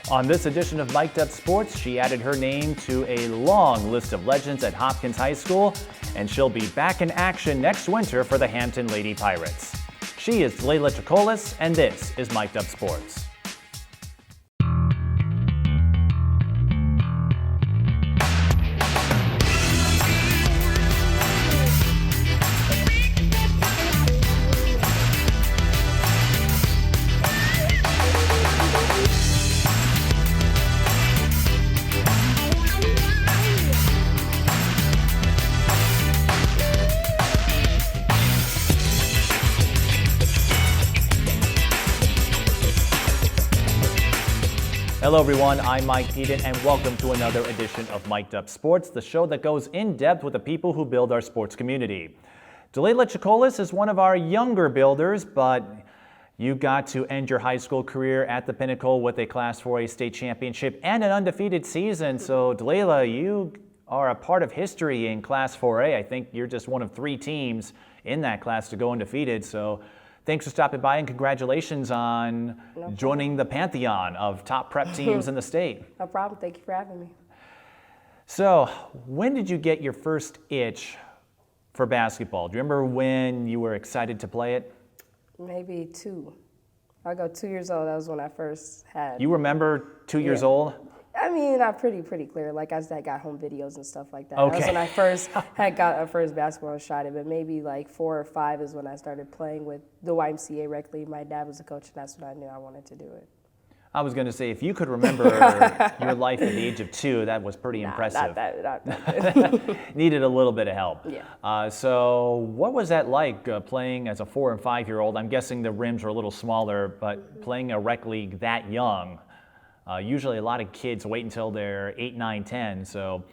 On this edition of Mic'd Up Sports, she added her name to a long list of legends at Hopkins High School, and she'll be back in action next winter for the Hampton Lady Pirates. She is Dlayla Chakolis, and this is Mic'd Up Sports. Hello everyone, I'm Mike Eden and welcome to another edition of Mic'd Up Sports, the show that goes in depth with the people who build our sports community. Dlayla Chakolis is one of our younger builders, but you got to end your high school career at the pinnacle with a Class 4A state championship and an undefeated season. So Dlayla, you are a part of history in Class 4A. I think you're just one of 3 teams in that class to go undefeated. So thanks for stopping by and congratulations on joining the pantheon of top prep teams in the state. No problem. Thank you for having me. So, when did you get your first itch for basketball? Do you remember when you were excited to play it? Maybe 2. I go 2 years old. That was when I first had. You remember 2 years old? I mean, I'm pretty clear. Like I got home videos and stuff like that. Okay. That was when I first got a first basketball shot at, but maybe like 4 or 5 is when I started playing with the YMCA rec league. My dad was a coach, and that's when I knew I wanted to do it. I was going to say, if you could remember your life at the age of 2, that was pretty impressive. Not that. Needed a little bit of help. Yeah. So what was that like playing as a 4 and 5-year-old? I'm guessing the rims were a little smaller, but playing a rec league that young, usually a lot of kids wait until they're 8, 9, 10. So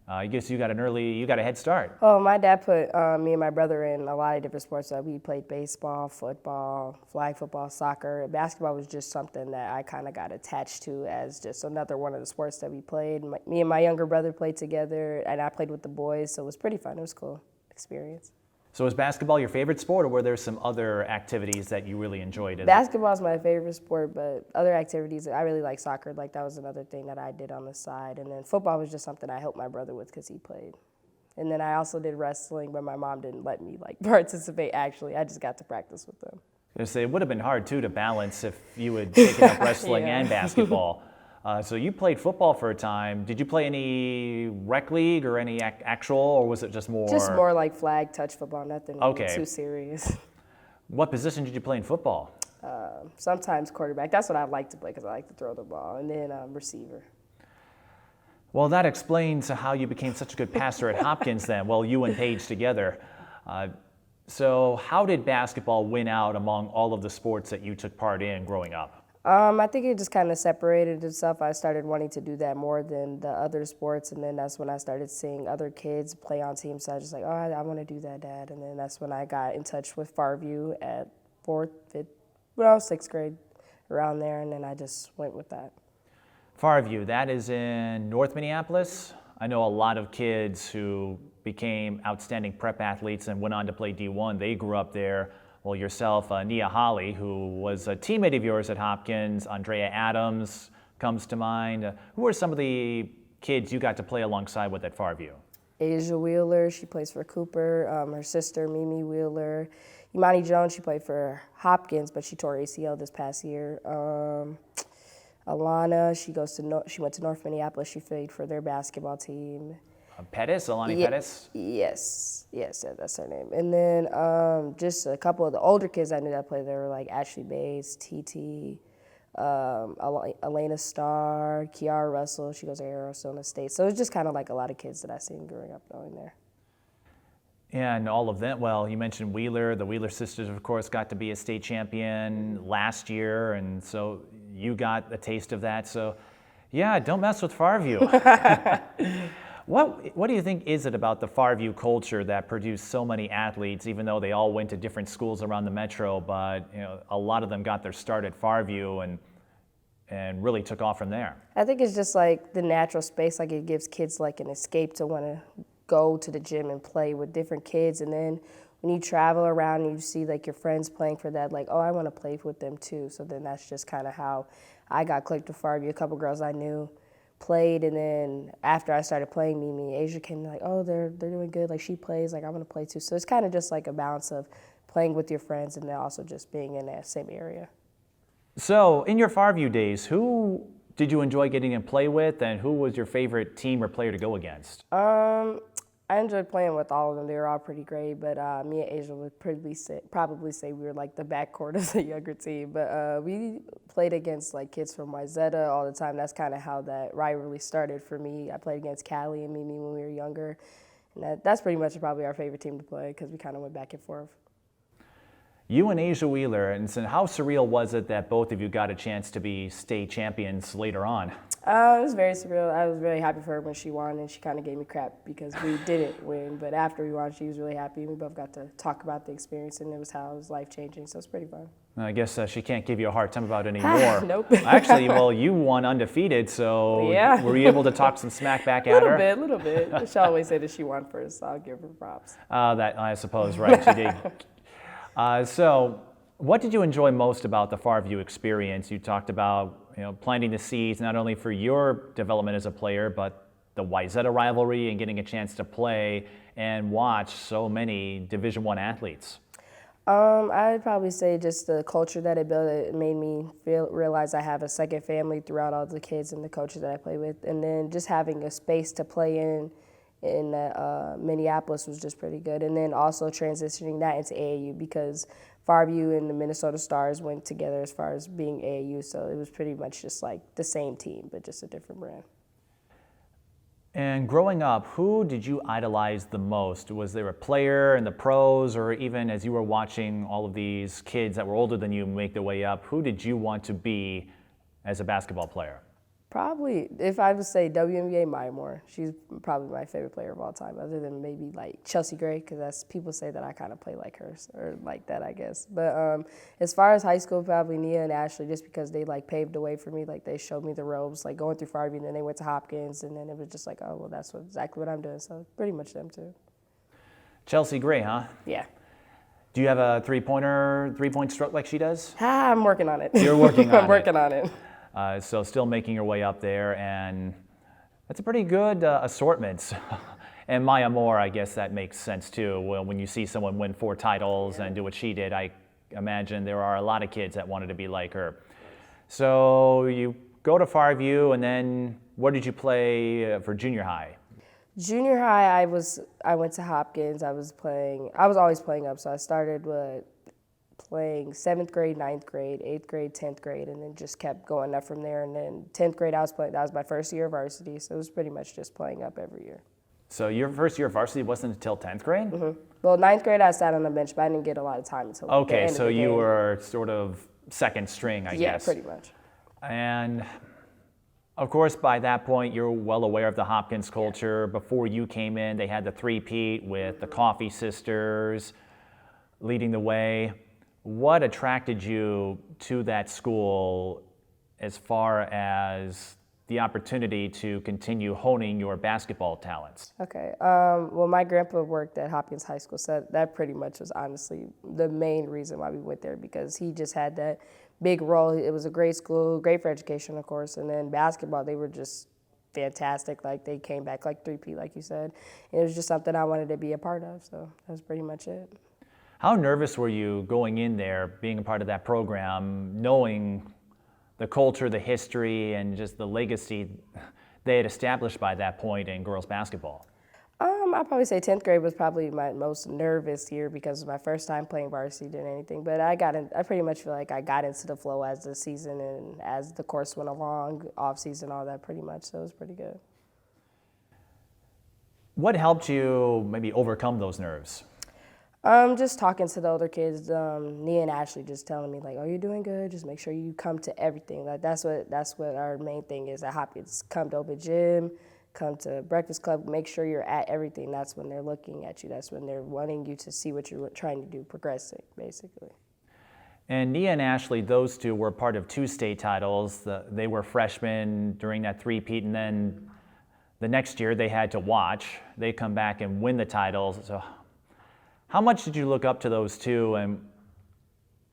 I guess you got a head start. Oh, my dad put me and my brother in a lot of different sports. We played baseball, football, flag football, soccer. Basketball was just something that I kind of got attached to as just another one of the sports that we played. Me and my younger brother played together, and I played with the boys, so it was pretty fun. It was a cool experience. So was basketball your favorite sport, or were there some other activities that you really enjoyed? Basketball is my favorite sport, but other activities, I really like soccer. Like that was another thing that I did on the side. And then football was just something I helped my brother with because he played. And then I also did wrestling, but my mom didn't let me participate actually. I just got to practice with them. It would have been hard too to balance if you had taken up wrestling and basketball. So you played football for a time. Did you play any rec league or any actual, or was it just more? Just more like flag touch football, nothing too serious. What position did you play in football? Sometimes quarterback. That's what I like to play because I like to throw the ball, and then receiver. Well, that explains how you became such a good passer at Hopkins then. Well, you and Paige together. So how did basketball win out among all of the sports that you took part in growing up? I think it just kind of separated itself. I started wanting to do that more than the other sports, and then that's when I started seeing other kids play on teams. So I was just like, oh, I want to do that, Dad. And then that's when I got in touch with Farview at 4th, 5th, 6th grade, around there, and then I just went with that. Farview, that is in North Minneapolis. I know a lot of kids who became outstanding prep athletes and went on to play D1. They grew up there. Well, yourself, Nia Holly, who was a teammate of yours at Hopkins, Andrea Adams comes to mind. Who are some of the kids you got to play alongside with at Farview? Asia Wheeler, she plays for Cooper. Her sister, Mimi Wheeler. Imani Jones, she played for Hopkins, but she tore ACL this past year. Alana, she went to North Minneapolis. She played for their basketball team. Alani Pettis? Yes, that's her name. And then just a couple of the older kids I knew that played there were like Ashley Bays, TT, Elena Starr, Kiara Russell. She goes to Arizona State. So it was just kind of like a lot of kids that I seen growing up going there. And all of them, well, you mentioned Wheeler. The Wheeler sisters, of course, got to be a state champion last year, and so you got a taste of that. So, yeah, don't mess with Farview. What do you think is it about the Farview culture that produced so many athletes, even though they all went to different schools around the metro, but a lot of them got their start at Farview and really took off from there? I think it's just like the natural space, like it gives kids like an escape to want to go to the gym and play with different kids, and then when you travel around and you see like your friends playing for that, like, oh, I want to play with them too. So then that's just kind of how I got clicked with Farview. A couple girls I knew played, and then after I started playing, me and Asia came like, oh, they're doing good. Like, she plays, like, I want to play too. So it's kind of just like a balance of playing with your friends and then also just being in that same area. So, in your Farview days, who did you enjoy getting to play with, and who was your favorite team or player to go against? I enjoyed playing with all of them. They were all pretty great, but me and Asia would probably say we were like the backcourt of the younger team. But we played against like kids from Wayzata all the time. That's kind of how that rivalry started for me. I played against Callie and Mimi when we were younger, and that's pretty much probably our favorite team to play because we kind of went back and forth. You and Asia Wheeler, and so how surreal was it that both of you got a chance to be state champions later on? It was very surreal. I was really happy for her when she won, and she kind of gave me crap because we didn't win. But after we won, she was really happy. We both got to talk about the experience, and it was life-changing, so it's pretty fun. I guess she can't give you a hard time about it anymore. Nope. Actually, well, you won undefeated, so yeah. Were you able to talk some smack back at her? A little bit. She always said that she won first, so I'll give her props. That I suppose, right, she did. So what did you enjoy most about the Farview experience? You talked about planting the seeds not only for your development as a player, but the Wayzata rivalry and getting a chance to play and watch so many Division I athletes. I'd probably say just the culture that it built. It made me realize I have a second family throughout all the kids and the coaches that I play with, and then just having a space to play in Minneapolis was just pretty good. And then also transitioning that into AAU because Farview and the Minnesota Stars went together as far as being AAU, so it was pretty much just like the same team, but just a different brand. And growing up, who did you idolize the most? Was there a player in the pros, or even as you were watching all of these kids that were older than you make their way up, who did you want to be as a basketball player? Probably, if I would say WNBA, Maya Moore. She's probably my favorite player of all time, other than maybe like Chelsea Gray, because people say that I kind of play like her, or like that, I guess. But as far as high school, probably Nia and Ashley, just because they like paved the way for me. Like they showed me the ropes, like going through Farview, and then they went to Hopkins, and then it was just like, oh, well, that's exactly what I'm doing. So pretty much them too. Chelsea Gray, huh? Yeah. Do you have a three-point stroke like she does? I'm working on it. You're working on it. I'm working on it. So still making your way up there, and that's a pretty good assortment. And Maya Moore, I guess that makes sense too. Well, when you see someone win 4 titles and do what she did, I imagine there are a lot of kids that wanted to be like her. So you go to Farview, and then where did you play for junior high? Junior high, I went to Hopkins. I was always playing up, so I started playing 7th grade, 9th grade, 8th grade, 10th grade, and then just kept going up from there. And then 10th grade, that was my first year of varsity, so it was pretty much just playing up every year. So your first year of varsity wasn't until 10th grade? Mm-hmm. Well, 9th grade, I sat on the bench, but I didn't get a lot of time until okay, the end so of the you game. were sort of second string, I guess. Yeah, pretty much. And of course, by that point, you're well aware of the Hopkins culture. Yeah. Before you came in, they had the three-peat with the Coffee Sisters leading the way. What attracted you to that school as far as the opportunity to continue honing your basketball talents? Okay. Well, my grandpa worked at Hopkins High School, so that pretty much was honestly the main reason why we went there, because he just had that big role. It was a great school, great for education, of course, and then basketball, they were just fantastic. Like, they came back like three-peat, like you said. And it was just something I wanted to be a part of, so that was pretty much it. How nervous were you going in there, being a part of that program, knowing the culture, the history, and just the legacy they had established by that point in girls basketball? I'd probably say 10th grade was probably my most nervous year because it was my first time playing varsity and anything. But I pretty much feel like I got into the flow as the season and as the course went along, off season, all that pretty much. So it was pretty good. What helped you maybe overcome those nerves? Just talking to the older kids, Nia and Ashley just telling me like, "Oh, you're doing good. Just make sure you come to everything." Like that's what our main thing is at Hopkins. Come to open gym, come to breakfast club. Make sure you're at everything. That's when they're looking at you. That's when they're wanting you to see what you're trying to do, progressing, basically. And Nia and Ashley, those two were part of 2 state titles. They were freshmen during that three-peat, and then the next year they had to watch. They come back and win the titles. So how much did you look up to those two, and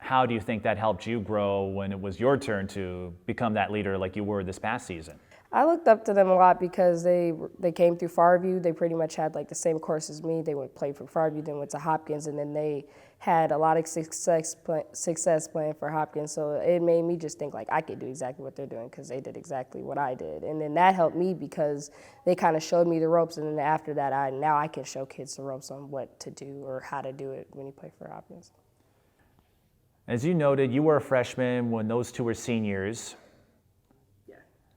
how do you think that helped you grow when it was your turn to become that leader like you were this past season? I looked up to them a lot because they came through Farview. They pretty much had like the same course as me. They went play for Farview, then went to Hopkins, and then they had a lot of success playing for Hopkins. So it made me just think like I could do exactly what they're doing because they did exactly what I did. And then that helped me because they kind of showed me the ropes, and then after that, now I can show kids the ropes on what to do or how to do it when you play for Hopkins. As you noted, you were a freshman when those two were seniors. Yeah.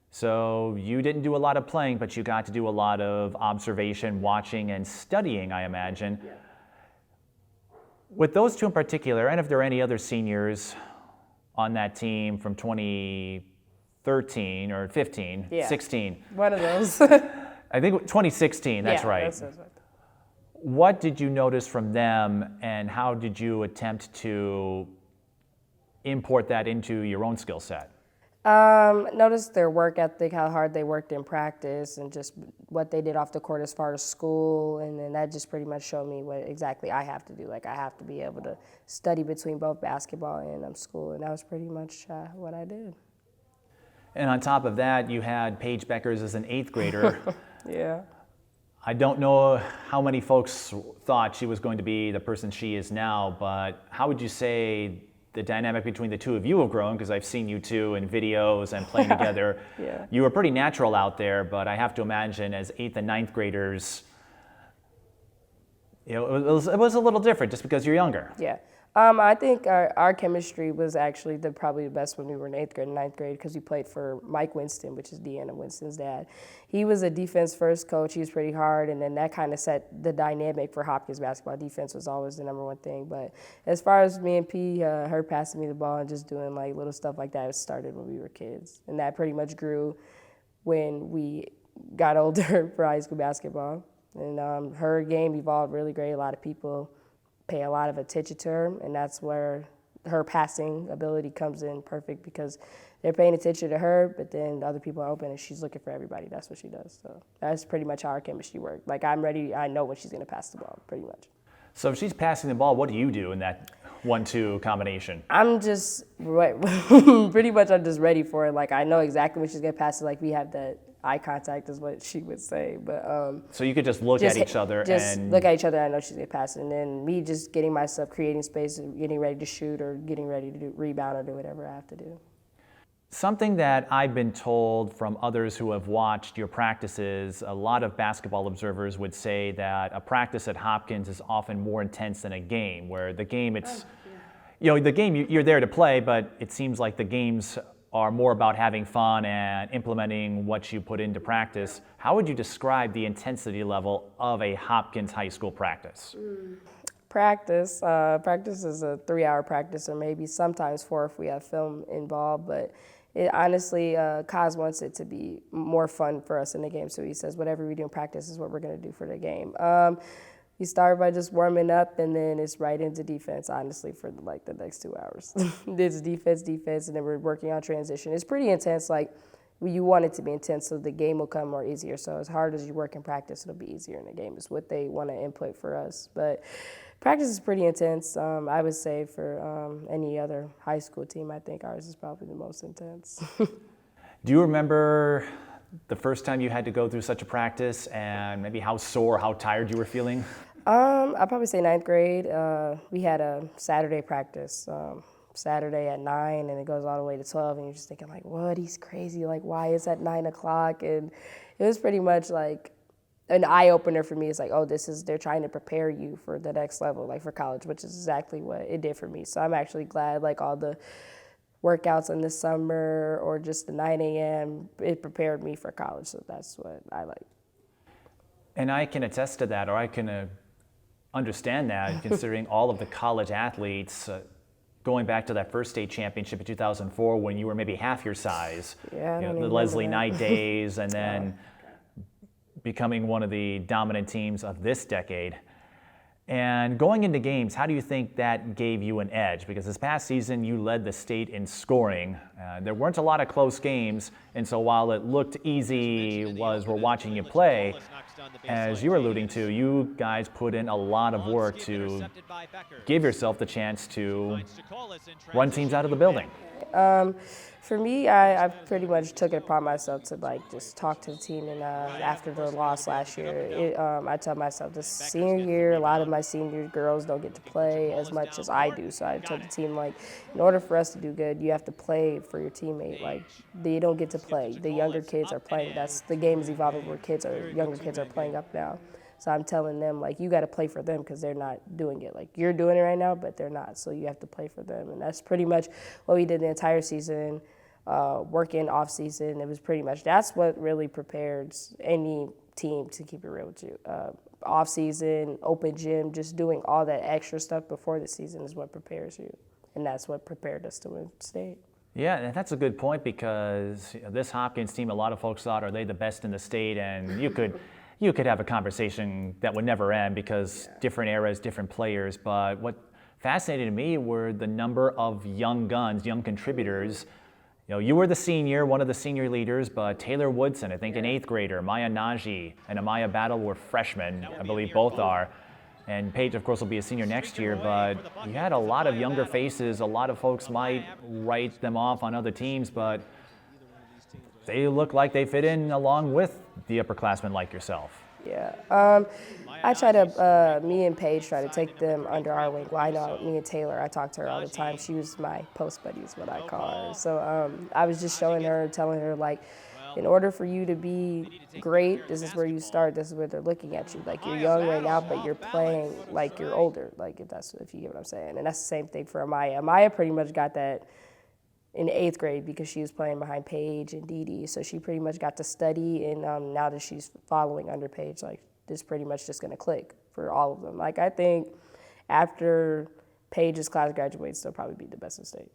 So you didn't do a lot of playing, but you got to do a lot of observation, watching, and studying, I imagine. Yeah. With those two in particular, and if there are any other seniors on that team from 2013 or 15, Yeah. 16. One of those. I think 2016, that's yeah, right. That's right. What did you notice from them, and how did you attempt to import that into your own skill set? Noticed their work ethic, how hard they worked in practice, and just what they did off the court as far as school, and then that just pretty much showed me what exactly I have to do. Like I have to be able to study between both basketball and school, and that was pretty much what I did. And on top of that, you had Paige Bueckers as an 8th grader. Yeah. I don't know how many folks thought she was going to be the person she is now, but how would you say the dynamic between the two of you have grown? Because I've seen you two in videos and playing together. Yeah. You were pretty natural out there, but I have to imagine as 8th and 9th graders, it was a little different just because you're younger. Yeah. I think our chemistry was actually probably the best when we were in 8th grade and 9th grade because we played for Mike Winston, which is Deanna Winston's dad. He was a defense-first coach. He was pretty hard, and then that kind of set the dynamic for Hopkins basketball. Defense was always the #1 thing. But as far as me and P, her passing me the ball and just doing like little stuff like that, it started when we were kids. And that pretty much grew when we got older for high school basketball. And her game evolved really great. A lot of people pay a lot of attention to her, and that's where her passing ability comes in perfect because they're paying attention to her, but then other people are open and she's looking for everybody. That's what she does. So that's pretty much how our chemistry works. Like I'm ready, I know when she's gonna pass the ball, pretty much. So if she's passing the ball, what do you do in that 1-2 combination? I'm just, pretty much I'm just ready for it. Like I know exactly when she's gonna pass it. Like we have that eye contact is what she would say, but so you could just look at each other and look at each other. I know she's gonna pass it, and then me just getting myself creating space and getting ready to shoot or getting ready to rebound or do whatever I have to do. Something that I've been told from others who have watched your practices, a lot of basketball observers would say that a practice at Hopkins is often more intense than a game, where the game the game you're there to play, but it seems like the games are more about having fun and implementing what you put into practice. How would you describe the intensity level of a Hopkins high school practice? Practice is a 3-hour practice, or maybe sometimes 4 if we have film involved, but it honestly, Kaz wants it to be more fun for us in the game, so he says whatever we do in practice is what we're going to do for the game. You start by just warming up, and then it's right into defense, honestly, for like the next 2 hours. It's defense, and then we're working on transition. It's pretty intense. Like you want it to be intense, so the game will come more easier. So as hard as you work in practice, it'll be easier in the game. Is what they want to input for us. But practice is pretty intense. I would say for any other high school team, I think ours is probably the most intense. Do you remember the first time you had to go through such a practice, and maybe how sore, how tired you were feeling? I'd probably say 9th grade. We had a Saturday practice, Saturday at 9, and it goes all the way to 12, and you're just thinking like, what, he's crazy, like why is it 9 o'clock? And it was pretty much like an eye-opener for me. It's like, oh, they're trying to prepare you for the next level, like for college, which is exactly what it did for me. So I'm actually glad like all the workouts in the summer or just the 9 a.m., it prepared me for college, so that's what I like. And I can attest to that, or I can understand that, considering all of the college athletes, going back to that first state championship in 2004 when you were maybe half your size, Yeah, the Leslie Knight days, and then becoming one of the dominant teams of this decade. And going into games, how do you think that gave you an edge? Because this past season, you led the state in scoring. There weren't a lot of close games, and so while it looked easy as we're watching you play, as you were alluding to, you guys put in a lot of work to give yourself the chance to run teams out of the building. For me, I pretty much took it upon myself to just talk to the team, and after the loss last year, I tell myself this senior year, a lot of my senior girls don't get to play as much as I do. So I told the team, in order for us to do good, you have to play for your teammate. They don't get to play. The younger kids are playing. The game is evolving where younger kids are playing up now. So I'm telling them, you got to play for them because they're not doing it. You're doing it right now, but they're not. So you have to play for them. And that's pretty much what we did the entire season, working off season. It was pretty much, that's what really prepares any team, to keep it real with you. Off season, open gym, just doing all that extra stuff before the season is what prepares you. And that's what prepared us to win state. Yeah, and that's a good point, because this Hopkins team, a lot of folks thought, are they the best in the state? And you could have a conversation that would never end, because different eras, different players. But what fascinated me were the number of young guns, young contributors. You were the senior, one of the senior leaders, but Taylor Woodson, I think an 8th grader, Maya Naji and Amaya Battle were freshmen, I believe both are. And Paige, of course, will be a senior next year, but you had a lot of younger faces. A lot of folks might write them off on other teams, but they look like they fit in along with the upperclassmen like yourself. Yeah. I me and Paige try to take them under our wing. Well, I know me and Taylor, I talk to her all the time. She was my post buddy is what I call her. So I was just showing her, telling her, in order for you to be great, this is where you start. This is where they're looking at you. You're young right now, but you're playing like you're older. If you get what I'm saying. And that's the same thing for Amaya. Amaya pretty much got that in 8th grade because she was playing behind Paige and Dee Dee. So she pretty much got to study, and now that she's following under Paige, this pretty much just going to click for all of them. I think after Paige's class graduates, they'll probably be the best in state.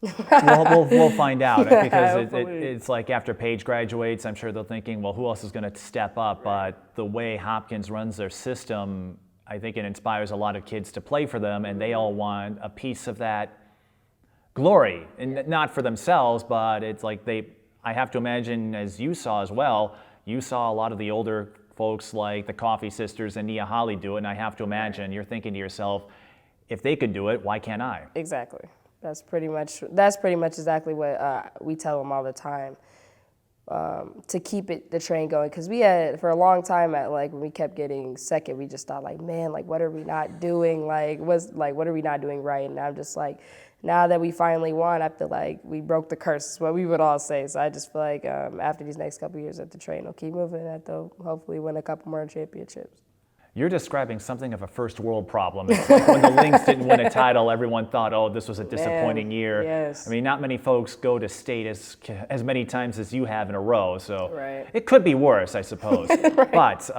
We'll find out, because it's after Paige graduates, I'm sure they're thinking, well, who else is going to step up? But the way Hopkins runs their system, I think it inspires a lot of kids to play for them, and they all want a piece of that glory, and not for themselves, but it's I have to imagine, as you saw as well, you saw a lot of the older folks like the Coffee Sisters and Nia Holly do it, and I have to imagine you're thinking to yourself, if they could do it, why can't I? Exactly. That's pretty much exactly what we tell them all the time, to keep the train going. Because we had, for a long time, when we kept getting second, we just thought, man, what are we not doing? What are we not doing right? And I'm just now that we finally won, I feel we broke the curse, is what we would all say. So I just feel after these next couple of years that the train will keep moving, and they'll hopefully win a couple more championships. You're describing something of a first world problem. It's when the Lynx didn't win a title, everyone thought, oh, this was a disappointing year. Yes. I mean, not many folks go to state as many times as you have in a row, so right. It could be worse, I suppose. Right. But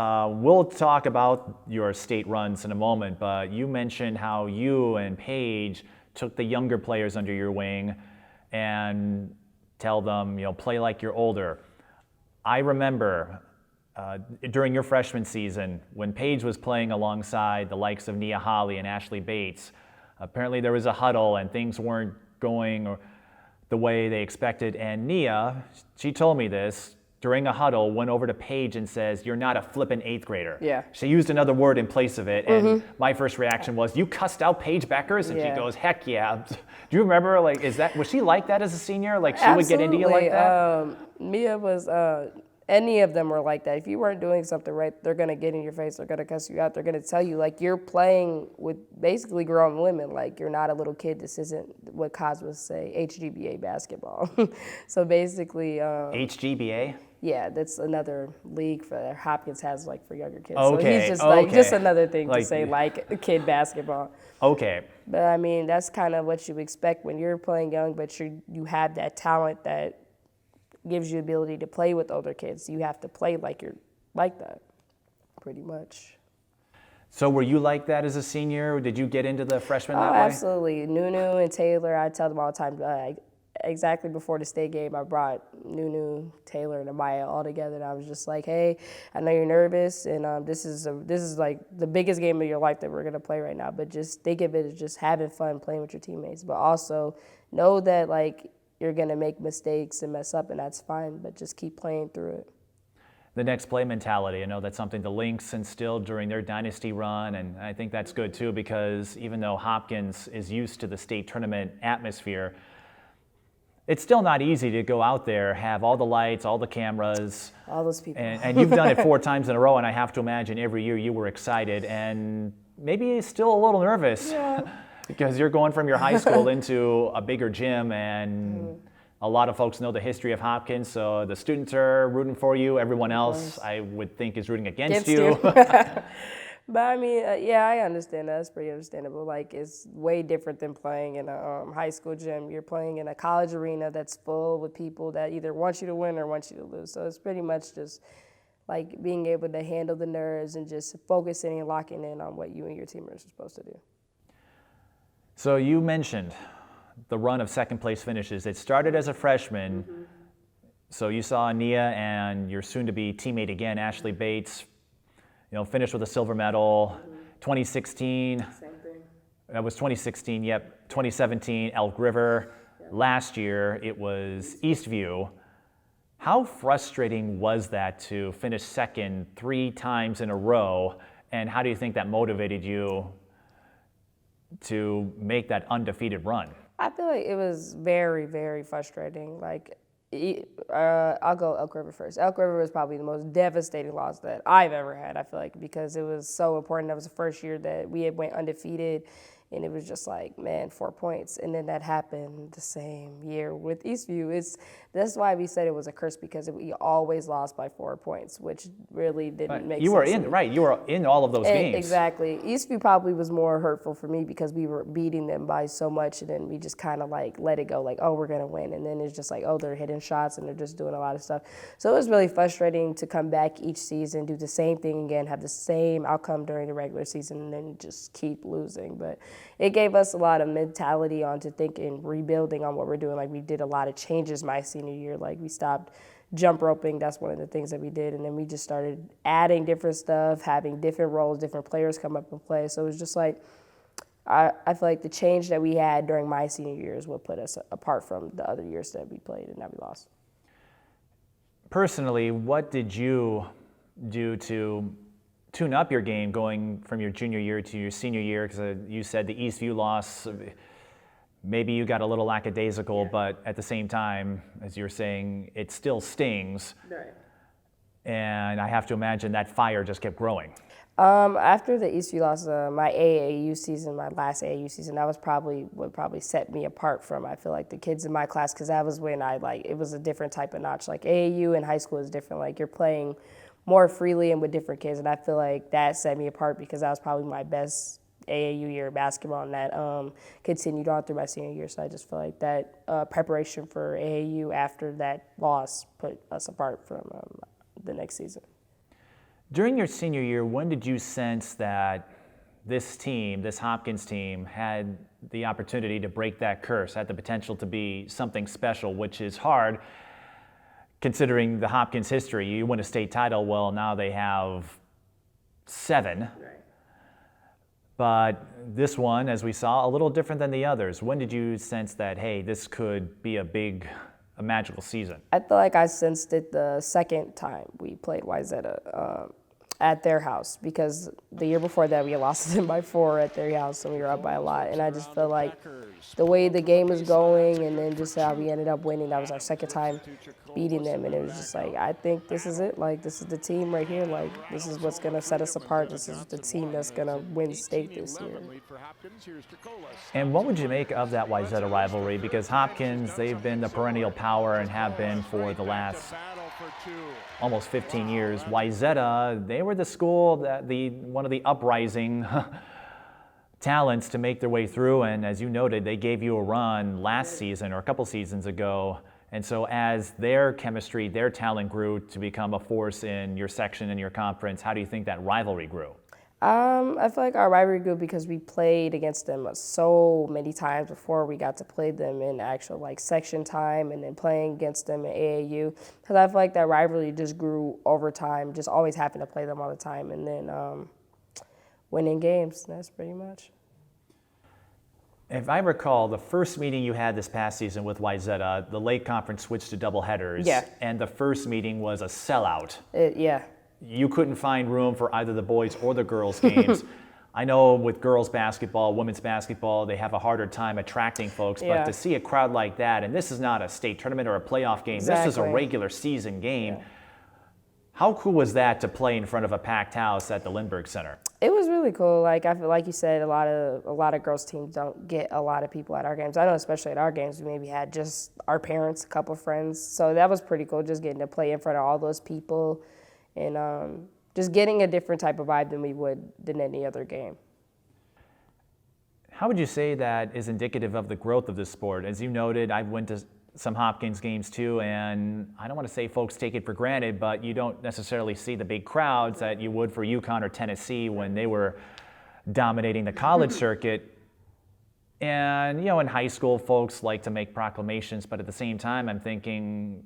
we'll talk about your state runs in a moment, but you mentioned how you and Paige took the younger players under your wing and tell them, play like you're older. I remember during your freshman season, when Paige was playing alongside the likes of Nia Holly and Ashley Bates, apparently there was a huddle and things weren't going the way they expected. And Nia, she told me this, during a huddle, went over to Paige and says, "You're not a flippin' 8th grader." Yeah. She used another word in place of it, and my first reaction was, "You cussed out Paige Bueckers?" And she goes, "Heck yeah." Do you remember, was she like that as a senior? She Absolutely. Would get into you like that? Mia was, any of them were like that. If you weren't doing something right, they're going to get in your face, they're going to cuss you out, they're going to tell you, you're playing with basically grown women, you're not a little kid. This isn't what Kaz would say, HGBA basketball. So basically... HGBA? Yeah, that's another league that Hopkins has for younger kids. Okay. So he's just just another thing to say kid basketball. Okay. But I mean, that's kind of what you expect when you're playing young, but you have that talent that gives you the ability to play with older kids. You have to play like you're like that, pretty much. So were you like that as a senior? Did you get into the freshman that way? Absolutely. Nunu and Taylor, I tell them all the time, exactly before the state game, I brought Nunu, Taylor, and Amaya all together, and I was just like, hey, I know you're nervous, and this is the biggest game of your life that we're going to play right now, but just think of it as just having fun, playing with your teammates, but also know that, you're going to make mistakes and mess up, and that's fine, but just keep playing through it. The next play mentality, I know that's something the Lynx instilled during their dynasty run, and I think that's good too, because even though Hopkins is used to the state tournament atmosphere, it's still not easy to go out there, have all the lights, all the cameras. All those people. And you've done it 4 times in a row, and I have to imagine every year you were excited and maybe still a little nervous. Yeah. Because you're going from your high school into a bigger gym, and a lot of folks know the history of Hopkins, so the students are rooting for you. Everyone else, I would think, is rooting against you. But I mean, yeah, I understand that. That's pretty understandable. Like, it's way different than playing in a high school gym. You're playing in a college arena that's full with people that either want you to win or want you to lose. So it's pretty much just like being able to handle the nerves and just focusing and locking in on what you and your teammates are supposed to do. So you mentioned the run of second place finishes. It started as a freshman. So you saw Nia and your soon-to-be teammate again, Ashley Bates, finished with a silver medal. 2016. Same thing. That was 2016, yep. 2017, Elk River. Last year, it was Eastview. How frustrating was that to finish second 3 times in a row? And how do you think that motivated you to make that undefeated run? I feel like it was very, very frustrating. Like, I'll go Elk River first. Elk River was probably the most devastating loss that I've ever had, I feel like, because it was so important. That was the first year that we had went undefeated, and it was just like, man, 4 points. And then that happened the same year with Eastview. That's why we said it was a curse, because we always lost by 4 points, which really didn't make sense. You were in all of those games. Exactly. Eastview probably was more hurtful for me because we were beating them by so much, and then we just kind of like let it go, like, oh, we're gonna win, and then it's just like, oh, they're hitting shots and they're just doing a lot of stuff. So it was really frustrating to come back each season, do the same thing again, have the same outcome during the regular season, and then just keep losing. But it gave us a lot of mentality on to thinking, rebuilding on what we're doing. Like, we did a lot of changes my senior year. Like, we stopped jump roping. That's one of the things that we did. And then we just started adding different stuff, having different roles, different players come up and play. So it was just like, I feel like the change that we had during my senior year is what put us apart from the other years that we played and that we lost. Personally, what did you do to tune up your game going from your junior year to your senior year? Because you said the Eastview loss, maybe you got a little lackadaisical, but at the same time, as you're saying, it still stings. Right. And I have to imagine that fire just kept growing. After the Eastview loss, my AAU season, my last AAU season, that was probably what set me apart from, I feel like, the kids in my class, because that was when it was a different type of notch. Like, AAU in high school is different. Like, you're playing more freely and with different kids, and I feel like that set me apart because that was probably my best AAU year of basketball, and that continued on through my senior year. So I just feel like that preparation for AAU after that loss put us apart from the next season. During your senior year, when did you sense that this team, this Hopkins team, had the opportunity to break that curse, had the potential to be something special, which is hard considering the Hopkins history? You win a state title, well, now they have 7. Right. But this one, as we saw, a little different than the others. When did you sense that, hey, this could be a magical season? I feel like I sensed it the second time we played Wayzata at their house, because the year before that we had lost to them by 4 at their house, and we were up by a lot. And I just felt like the way the game was going, and then just how we ended up winning, that was our second time beating them, and it was just like, I think this is it. Like, this is the team right here. Like, this is what's going to set us apart. This is the team that's going to win state this year. And what would you make of that Wayzata rivalry? Because Hopkins, they've been the perennial power and have been for the last almost 15 years. Wayzata, they were the school, one of the uprising talents to make their way through, and as you noted, they gave you a run last season or a couple seasons ago. And so as their chemistry, their talent grew to become a force in your section and your conference, how do you think that rivalry grew? I feel like our rivalry grew because we played against them so many times before we got to play them in actual section time, and then playing against them in AAU. Because I feel like that rivalry just grew over time, just always having to play them all the time, and then winning games. That's pretty much. If I recall, the first meeting you had this past season with Wayzata, the Lake Conference switched to doubleheaders. Yeah. And the first meeting was a sellout. Yeah. You couldn't find room for either the boys or the girls' games. I know with girls basketball, women's basketball, they have a harder time attracting folks, but to see a crowd like that, and this is not a state tournament or a playoff game, this is a regular season game. Yeah. How cool was that to play in front of a packed house at the Lindbergh Center? It was really cool. Like I feel like you said, a lot of girls teams don't get a lot of people at our games. I know especially at our games, we maybe had just our parents, a couple friends. So that was pretty cool, just getting to play in front of all those people, and just getting a different type of vibe than any other game. How would you say that is indicative of the growth of this sport? As you noted, I went to some Hopkins games too, and I don't want to say folks take it for granted, but you don't necessarily see the big crowds that you would for UConn or Tennessee when they were dominating the college circuit. And, you know, in high school, folks like to make proclamations, but at the same time, I'm thinking,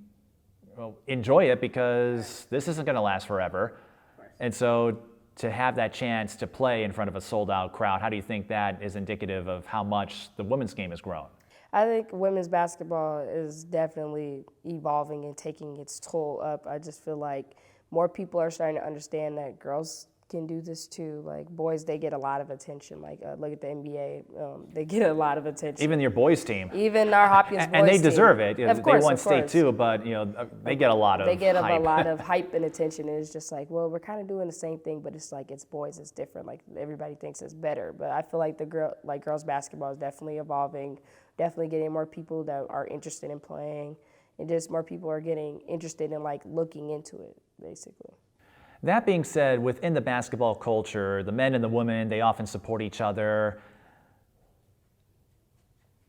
well, enjoy it because this isn't going to last forever. And so to have that chance to play in front of a sold-out crowd, how do you think that is indicative of how much the women's game has grown? I think women's basketball is definitely evolving and taking its toll up. I just feel like more people are starting to understand that girls can do this too. Like boys, they get a lot of attention. Like look at the NBA, they get a lot of attention. Even your boys team. Even our Hopkins boys team. And they deserve it. Of course, they won state too, but you know they get a lot of hype. They get a lot of hype and attention, and it's just like, well, we're kind of doing the same thing, but it's like it's boys, it's different. Like everybody thinks it's better, but I feel like girls basketball is definitely evolving. Definitely getting more people that are interested in playing, and just more people are getting interested in like looking into it, basically. That being said, within the basketball culture, the men and the women, they often support each other.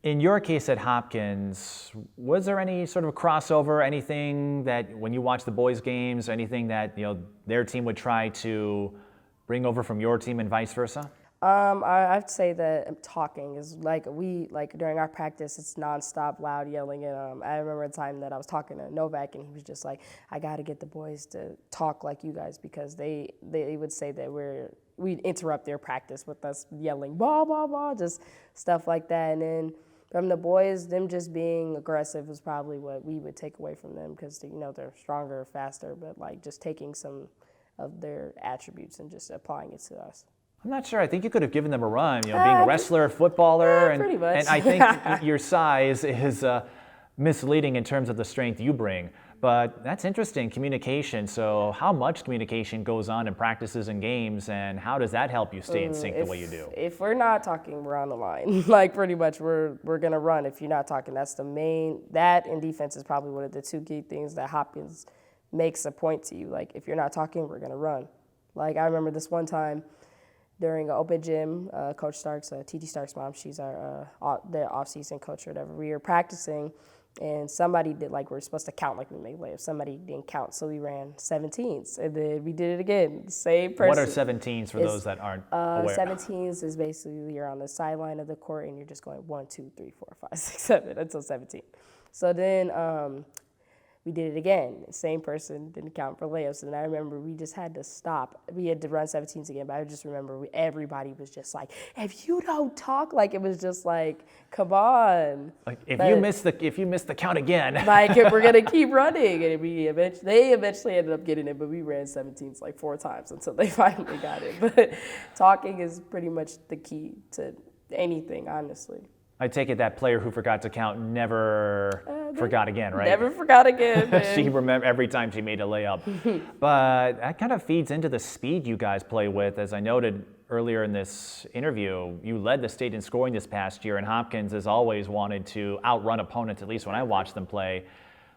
In your case at Hopkins, was there any sort of crossover, anything that when you watch the boys' games, anything that their team would try to bring over from your team and vice versa? I'd say that talking is like during our practice, it's nonstop loud yelling. And I remember a time that I was talking to Novak, and he was just like, "I got to get the boys to talk like you guys," because they would say that we'd interrupt their practice with us yelling blah blah blah, just stuff like that. And then from the boys, them just being aggressive was probably what we would take away from them, because they're stronger, faster, but like just taking some of their attributes and just applying it to us. I'm not sure. I think you could have given them a run, being a wrestler, a footballer, pretty much. And I think your size is misleading in terms of the strength you bring. But that's interesting, communication. So how much communication goes on in practices and games, and how does that help you stay in sync the way you do? If we're not talking, we're on the line. Like pretty much we're going to run if you're not talking. That's the main, that and defense is probably one of the two key things that Hopkins makes a point to you. Like if you're not talking, we're going to run. Like I remember this one time, during an open gym, Coach Starks, TT Starks' mom, she's our the off-season coach or whatever. We were practicing, and somebody did, like, we were supposed to count like we make layups. Somebody didn't count, so we ran 17s, and then we did it again. Same person. What are 17s for those that aren't aware? 17s is basically you're on the sideline of the court, and you're just going 1, 2, 3, 4, 5, 6, 7 until 17. So then we did it again. Same person didn't count for layups. And I remember we just had to stop. We had to run 17s again, but I just remember everybody was just like, if you don't talk, like it was just like, come on. Like if you miss the count again. Like if we're gonna keep running. And they eventually ended up getting it, but we ran 17s like 4 times until they finally got it. But talking is pretty much the key to anything, honestly. I take it that player who forgot to count never forgot again, right? Never forgot again. She remembered every time she made a layup. But that kind of feeds into the speed you guys play with. As I noted earlier in this interview, you led the state in scoring this past year, and Hopkins has always wanted to outrun opponents, at least when I watch them play.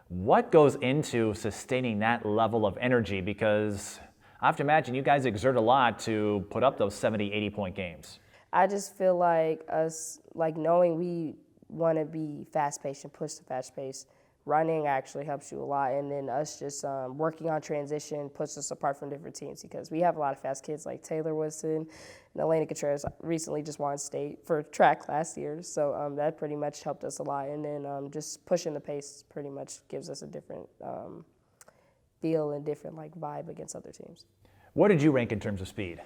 What goes into sustaining that level of energy? Because I have to imagine you guys exert a lot to put up those 70, 80-point games. I just feel like us, like knowing we want to be fast-paced and push the fast pace, running actually helps you a lot. And then us just working on transition puts us apart from different teams, because we have a lot of fast kids like Taylor Woodson and Elena Contreras recently just won state for track last year. So that pretty much helped us a lot. And then just pushing the pace pretty much gives us a different feel and different like vibe against other teams. What did you rank in terms of speed?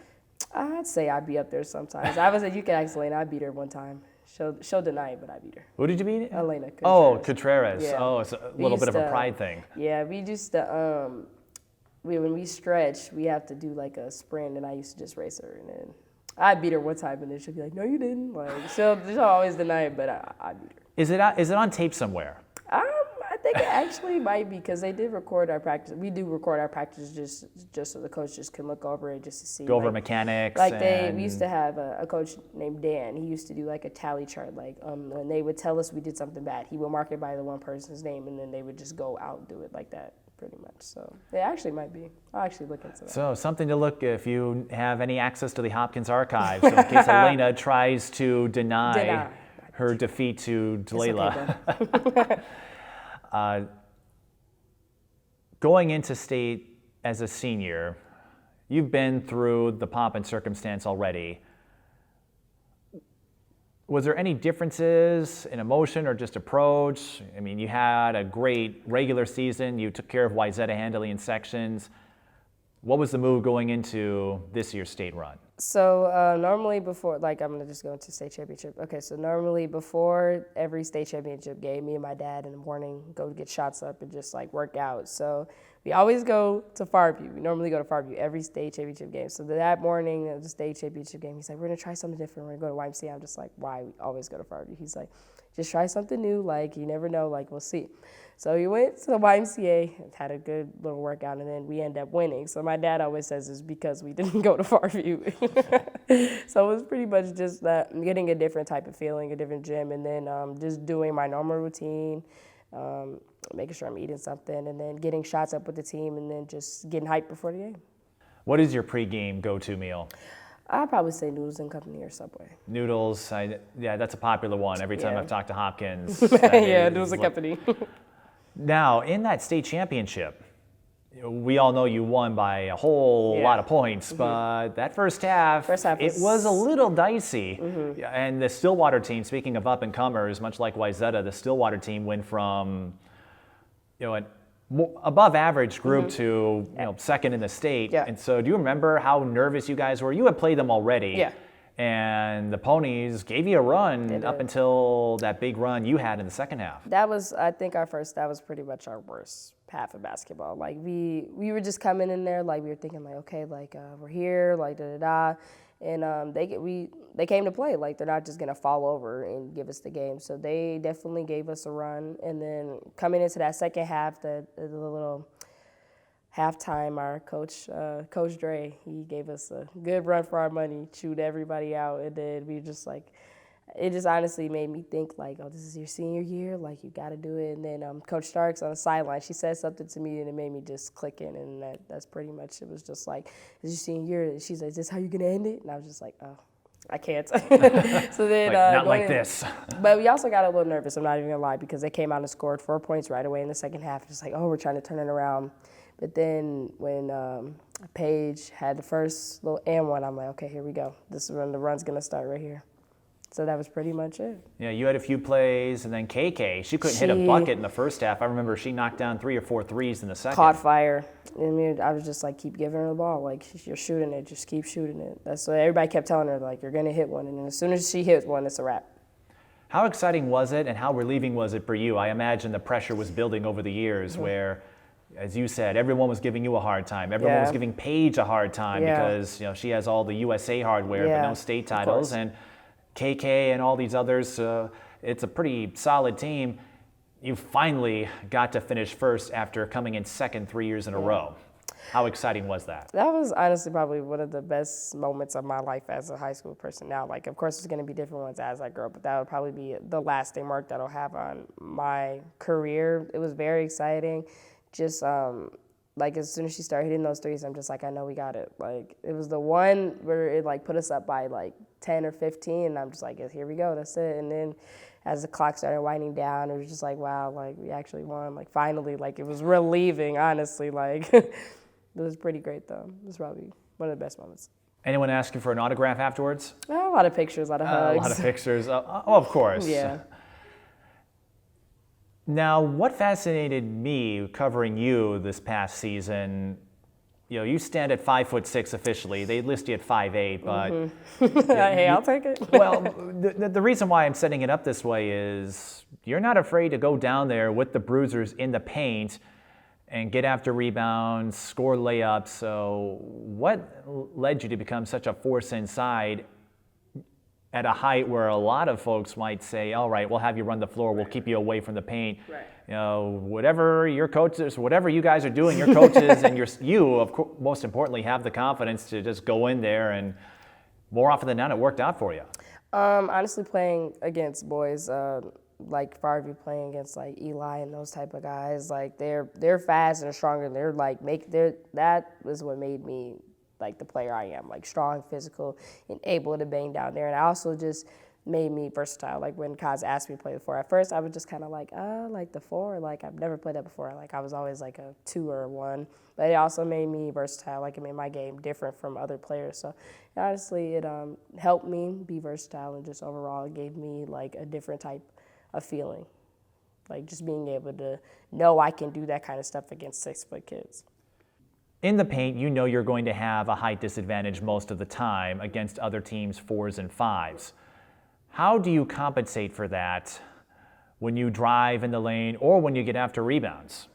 I'd say I'd be up there sometimes. I was at UConn, I'd beat her one time. She'll deny it, but I beat her. Who did you beat? Elena Contreras. Oh, Contreras. Yeah. Oh, it's a little bit of a pride thing. Yeah, we used to, when we stretch, we have to do like a sprint, and I used to just race her, and then I beat her one time, and then she'll be like, no, you didn't. Like, she'll always deny it, but I beat her. Is it on tape somewhere? I think it actually might be, because they did record our practice. We do record our practice just so the coach just can look over it just to see. Go over mechanics. Like we used to have a coach named Dan. He used to do like a tally chart. Like when they would tell us we did something bad, he would mark it by the one person's name, and then they would just go out and do it like that, pretty much. So it actually might be. I'll actually look into that. So something to look if you have any access to the Hopkins archives, so in case Elena tries to deny her defeat to Dlayla. Okay, going into state as a senior, you've been through the pomp and circumstance already. Was there any differences in emotion or just approach? I mean, you had a great regular season. You took care of Wayzata handily in sections. What was the move going into this year's state run? So normally before, like I'm gonna just go into state championship. Okay, so normally before every state championship game, me and my dad in the morning go get shots up and just like work out. So we always go to Farview. We normally go to Farview every state championship game. So that morning of the state championship game, he's like, we're gonna try something different. We're gonna go to YMCA. I'm just like, why? We always go to Farview. He's like, just try something new. Like you never know. Like we'll see. So we went to the YMCA, had a good little workout, and then we ended up winning. So my dad always says it's because we didn't go to Farview. So it was pretty much just that, getting a different type of feeling, a different gym, and then just doing my normal routine, making sure I'm eating something, and then getting shots up with the team, and then just getting hyped before the game. What is your pregame go-to meal? I'd probably say Noodles and Company or Subway. Noodles, yeah, that's a popular one. Every time I've talked to Hopkins. Yeah, Noodles and Company. Now, in that state championship, we all know you won by a whole lot of points, but that first half it was a little dicey. And the Stillwater team, speaking of up-and-comers, much like Wayzata, the Stillwater team went from an above average group to second in the state. And so do you remember how nervous you guys were? You had played them already. Yeah. And the Ponies gave you a run up until that big run you had in the second half. That was, I think, that was pretty much our worst half of basketball. Like we were just coming in there, like we were thinking, like, okay, like we're here, like and they came to play. Like they're not just gonna fall over and give us the game. So they definitely gave us a run. And then coming into that second half, the little halftime, our coach, Coach Dre, he gave us a good run for our money, chewed everybody out, and then we just like, it just honestly made me think like, oh, this is your senior year, like you got to do it. And then Coach Starks on the sideline, she said something to me and it made me just click in, and that's pretty much, it was just like, this is your senior year. She's like, is this how you're gonna end it? And I was just like, oh, I can't. So then not like this. But we also got a little nervous, I'm not even gonna lie, because they came out and scored 4 points right away in the second half. Just like, oh, we're trying to turn it around. But then when Paige had the first little and one, I'm like, okay, here we go. This is when the run's gonna start right here. So that was pretty much it. Yeah, you had a few plays, and then KK, she couldn't hit a bucket in the first half. I remember she knocked down 3 or 4 threes in the second. Caught fire. I mean, I was just like, keep giving her the ball. Like, you're shooting it, just keep shooting it. That's what everybody kept telling her, like, you're gonna hit one. And then as soon as she hits one, it's a wrap. How exciting was it, and how relieving was it for you? I imagine the pressure was building over the years where, as you said, everyone was giving you a hard time. Everyone was giving Paige a hard time because she has all the USA hardware but no state titles. And KK and all these others, it's a pretty solid team. You finally got to finish first after coming in second 3 years in a row. How exciting was that? That was honestly probably one of the best moments of my life as a high school person now. Like, of course, there's going to be different ones as I grow up, but that would probably be the lasting mark that I'll have on my career. It was very exciting. Just like as soon as she started hitting those threes, I'm just like, I know we got it. Like it was the one where it like put us up by like 10 or 15, and I'm just like, here we go, that's it. And then as the clock started winding down, it was just like, wow, like we actually won. Like finally, like it was relieving, honestly. Like it was pretty great though. It was probably one of the best moments. Anyone ask you for an autograph afterwards? A lot of pictures, a lot of hugs. A lot of pictures. Oh, of course. Yeah. Now, what fascinated me covering you this past season You stand at 5'6" officially. They list you at 5'8", but Hey, I'll take it. well, the reason why I'm setting it up this way is you're not afraid to go down there with the bruisers in the paint and get after rebounds, score layups. So what led you to become such a force inside at a height where a lot of folks might say, all right, we'll have you run the floor, we'll keep you away from the paint. Right. Whatever your coaches, whatever you guys are doing, your coaches and you, of course, most importantly, have the confidence to just go in there, and more often than not, it worked out for you. Honestly, playing against boys, like Farview, playing against like Eli and those type of guys, like they're fast and stronger. And that was what made me like the player I am, like strong, physical, and able to bang down there. And I also just made me versatile. Like when Kaz asked me to play the 4, at first I was just kind of like, like the 4, like I've never played that before. Like I was always like a 2 or a 1, but it also made me versatile. Like it made my game different from other players. So honestly, it helped me be versatile, and just overall it gave me like a different type of feeling. Like just being able to know I can do that kind of stuff against 6-foot kids. In the paint, you're going to have a height disadvantage most of the time against other teams' 4s and 5s. How do you compensate for that when you drive in the lane or when you get after rebounds?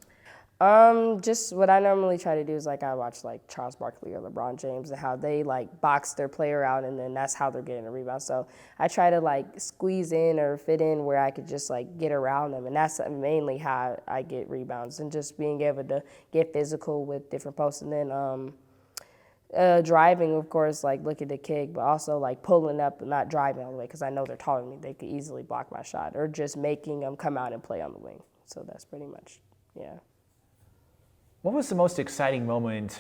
Just what I normally try to do is like I watch like Charles Barkley or LeBron James and how they like box their player out, and then that's how they're getting a rebound. So I try to like squeeze in or fit in where I could just like get around them, and that's mainly how I get rebounds, and just being able to get physical with different posts. And then driving, of course, like looking to kick, but also like pulling up and not driving all the way because I know they're taller than me. They could easily block my shot, or just making them come out and play on the wing. So that's pretty much, yeah. What was the most exciting moment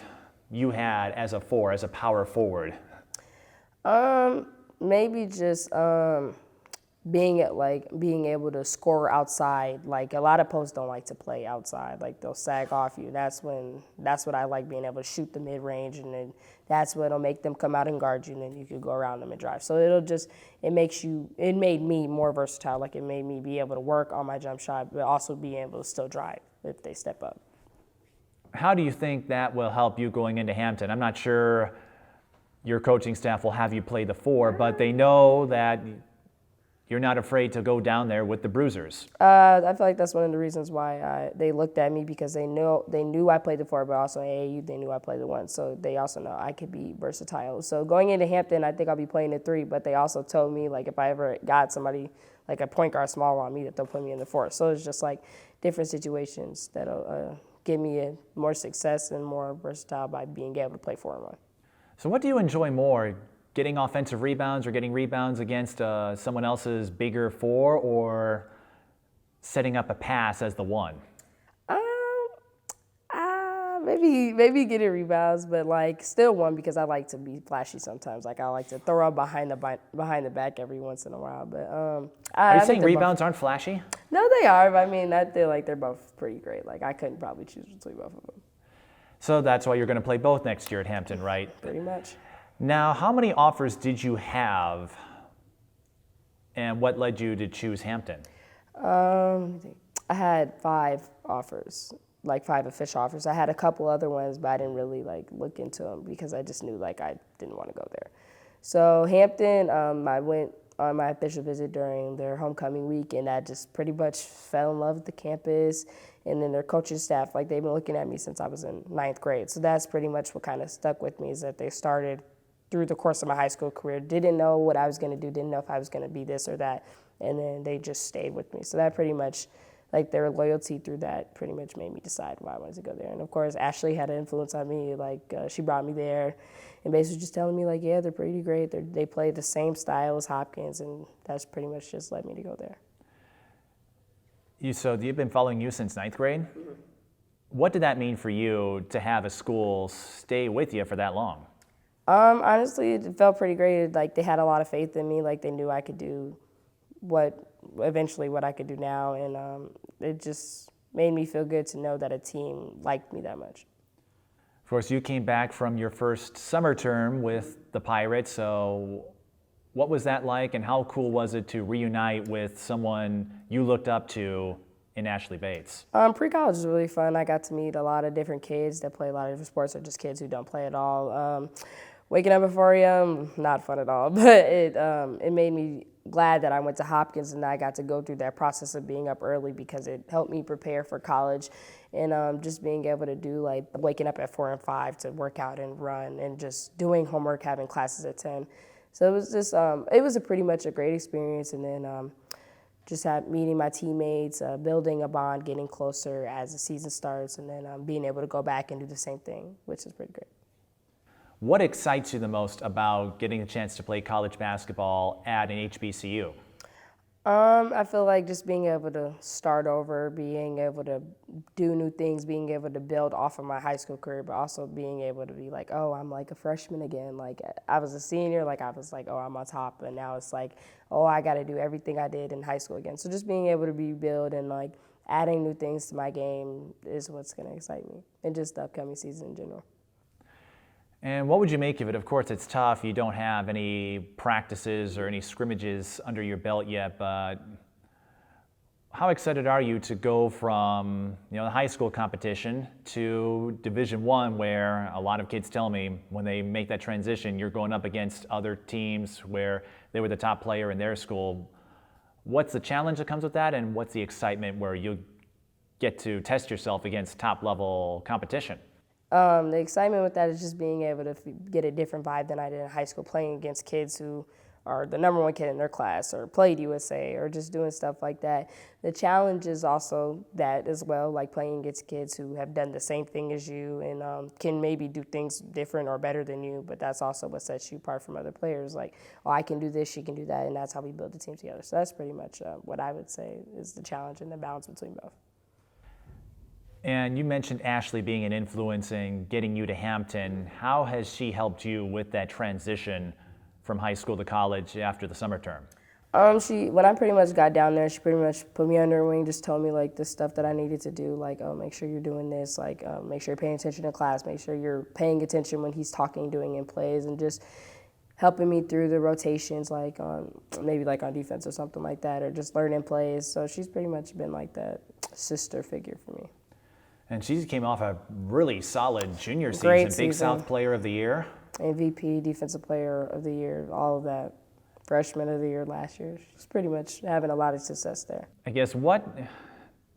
you had as a 4, as a power forward? Maybe just being able to score outside. Like a lot of posts don't like to play outside. Like they'll sag off you. That's what I like, being able to shoot the mid range, and then that's what'll make them come out and guard you, and then you could go around them and drive. So it made me more versatile. Like it made me be able to work on my jump shot, but also be able to still drive if they step up. How do you think that will help you going into Hampton? I'm not sure your coaching staff will have you play the 4, but they know that you're not afraid to go down there with the bruisers. I feel like that's one of the reasons why they looked at me, because they knew I played the 4, but also in AAU they knew I played the 1, so they also know I could be versatile. So going into Hampton, I think I'll be playing the 3, but they also told me like if I ever got somebody like a point guard small on me, that they'll put me in the 4. So it's just like different situations that'll give me more success and more versatile by being able to play 4 and 1. So what do you enjoy more, getting offensive rebounds or getting rebounds against someone else's bigger 4, or setting up a pass as the 1? Maybe getting rebounds, but like still 1, because I like to be flashy sometimes. Like I like to throw up behind the back every once in a while. But Are you saying rebounds aren't flashy? No, they are. But I mean, I feel like they're both pretty great. Like I couldn't probably choose between both of them. So that's why you're going to play both next year at Hampton, right? Pretty much. Now, how many offers did you have, and what led you to choose Hampton? I had 5 offers, like 5 official offers. I had a couple other ones, but I didn't really like look into them because I just knew like I didn't want to go there. So Hampton, I went on my official visit during their homecoming week, and I just pretty much fell in love with the campus. And then their coaching staff, like they've been looking at me since I was in 9th grade. So that's pretty much what kind of stuck with me, is that they started through the course of my high school career, didn't know what I was going to do, didn't know if I was going to be this or that, and then they just stayed with me. So that pretty much, like their loyalty through that pretty much made me decide why I wanted to go there. And of course, Ashley had an influence on me. Like she brought me there and basically just telling me like, yeah, they're pretty great. They play the same style as Hopkins, and that's pretty much just led me to go there. So you've been following you since 9th grade? Mm-hmm. What did that mean for you to have a school stay with you for that long? Honestly, it felt pretty great. Like they had a lot of faith in me. Like they knew I could do what I could do now, and it just made me feel good to know that a team liked me that much. Of course, you came back from your first summer term with the Pirates, so what was that like, and how cool was it to reunite with someone you looked up to in Ashley Bates? Pre-college was really fun. I got to meet a lot of different kids that play a lot of different sports, or just kids who don't play at all. Waking up at 4 a.m., not fun at all, but it made me glad that I went to Hopkins and I got to go through that process of being up early, because it helped me prepare for college, and just being able to do like waking up at 4 and 5 to work out and run, and just doing homework, having classes at 10. So it was just, it was pretty much a great experience, and then just meeting my teammates, building a bond, getting closer as the season starts, and then being able to go back and do the same thing, which is pretty great. What excites you the most about getting a chance to play college basketball at an HBCU? I feel like just being able to start over, being able to do new things, being able to build off of my high school career, but also being able to be like, oh, I'm like a freshman again. Like I was a senior, like I was like, oh, I'm on top, and now it's like, oh, I got to do everything I did in high school again. So just being able to rebuild and like adding new things to my game is what's going to excite me, and just the upcoming season in general. And what would you make of it? Of course, it's tough. You don't have any practices or any scrimmages under your belt yet, but how excited are you to go from the high school competition to Division I, where a lot of kids tell me when they make that transition, you're going up against other teams where they were the top player in their school. What's the challenge that comes with that, and what's the excitement where you get to test yourself against top-level competition? The excitement with that is just being able to get a different vibe than I did in high school, playing against kids who are the number one kid in their class, or played USA, or just doing stuff like that. The challenge is also that as well, like playing against kids who have done the same thing as you, and can maybe do things different or better than you, but that's also what sets you apart from other players. Like, oh, I can do this, she can do that, and that's how we build the team together. So that's pretty much what I would say is the challenge and the balance between both. And you mentioned Ashley being an influence in getting you to Hampton. How has she helped you with that transition from high school to college after the summer term? When I pretty much got down there, she pretty much put me under her wing, just told me like the stuff that I needed to do, like, oh, make sure you're doing this, like, make sure you're paying attention in class, make sure you're paying attention when he's talking, doing in plays, and just helping me through the rotations, like maybe like on defense or something like that, or just learning plays. So she's pretty much been like that sister figure for me. And she came off a really solid junior season, Great Big season. South Player of the Year. MVP, Defensive Player of the Year, all of that. Freshman of the Year last year. She's pretty much having a lot of success there. I guess, what